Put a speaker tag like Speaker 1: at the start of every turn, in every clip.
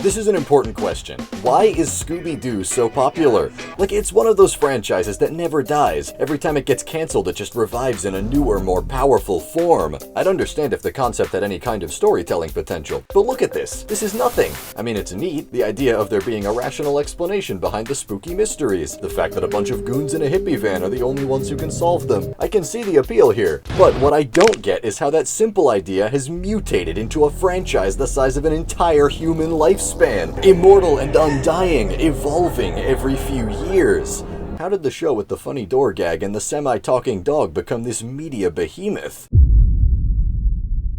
Speaker 1: This is an important question. Why is Scooby-Doo so popular? Like, it's one of those franchises that never dies. Every time it gets canceled, it just revives in a newer, more powerful form. I'd understand if the concept had any kind of storytelling potential, but look at this. This is nothing. I mean, it's neat, the idea of there being a rational explanation behind the spooky mysteries. The fact that a bunch of goons in a hippie van are the only ones who can solve them. I can see the appeal here. But what I don't get is how that simple idea has mutated into a franchise the size of an entire human lifespan. Immortal and undying, evolving every few years. How did the show with the funny door gag and the semi-talking dog become this media behemoth?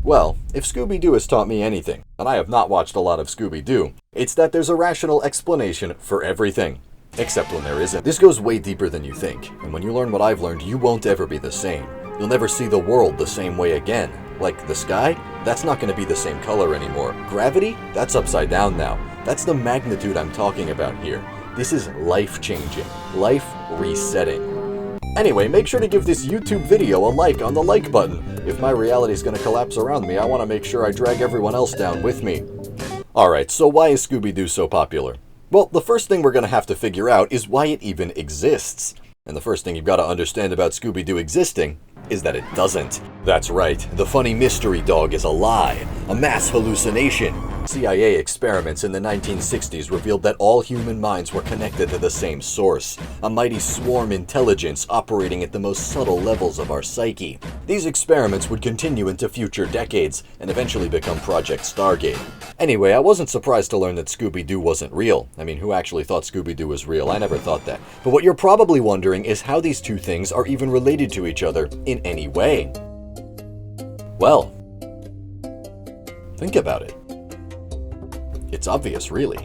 Speaker 1: Well, if Scooby-Doo has taught me anything, and I have not watched a lot of Scooby-Doo, it's that there's a rational explanation for everything. Except when there isn't. This goes way deeper than you think, and when you learn what I've learned, you won't ever be the same. You'll never see the world the same way again. Like the sky? That's not going to be the same color anymore. Gravity? That's upside down now. That's the magnitude I'm talking about here. This is life-changing. Life resetting. Anyway, make sure to give this YouTube video a like on the like button. If my reality is going to collapse around me, I want to make sure I drag everyone else down with me. Alright, so why is Scooby-Doo so popular? Well, the first thing we're going to have to figure out is why it even exists. And the first thing you've got to understand about Scooby-Doo existing is that it doesn't. That's right, the funny mystery dog is a lie, a mass hallucination. CIA experiments in the 1960s revealed that all human minds were connected to the same source, a mighty swarm intelligence operating at the most subtle levels of our psyche. These experiments would continue into future decades and eventually become Project Stargate. Anyway, I wasn't surprised to learn that Scooby-Doo wasn't real. I mean, who actually thought Scooby-Doo was real? I never thought that. But what you're probably wondering is how these two things are even related to each other in any way. Well, think about it. It's obvious, really.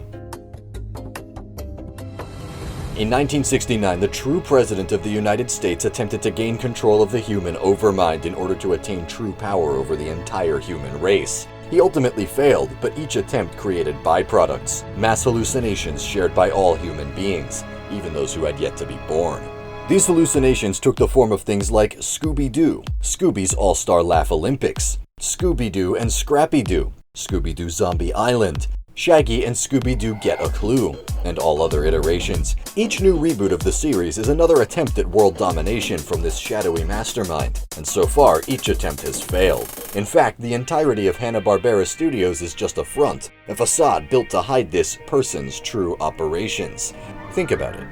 Speaker 1: In 1969, the true president of the United States attempted to gain control of the human overmind in order to attain true power over the entire human race. He ultimately failed, but each attempt created byproducts, mass hallucinations shared by all human beings, even those who had yet to be born. These hallucinations took the form of things like Scooby-Doo, Scooby's All-Star Laugh Olympics, Scooby-Doo and Scrappy-Doo, Scooby-Doo Zombie Island, Shaggy and Scooby-Doo Get a Clue, and all other iterations. Each new reboot of the series is another attempt at world domination from this shadowy mastermind, and so far each attempt has failed. In fact, the entirety of Hanna-Barbera Studios is just a front, a facade built to hide this person's true operations. Think about it.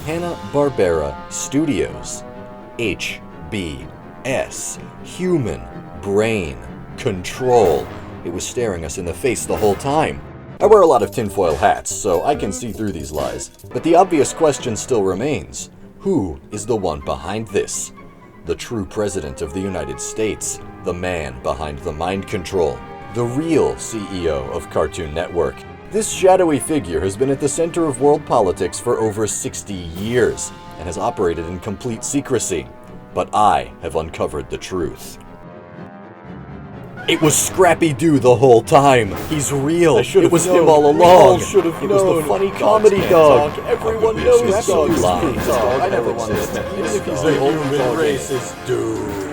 Speaker 1: Hanna-Barbera Studios. HBS. Human Brain Control. It was staring us in the face the whole time. I wear a lot of tinfoil hats, so I can see through these lies. But the obvious question still remains. Who is the one behind this? The true president of the United States. The man behind the mind control. The real CEO of Cartoon Network. This shadowy figure has been at the center of world politics for over 60 years and has operated in complete secrecy. But I have uncovered the truth. It was Scrappy-Doo the whole time. He's real. It was him all along. It was the funny comedy dog. Everyone knows Scrappy-Doo. I never wanted to. Even if he's the human race's dude.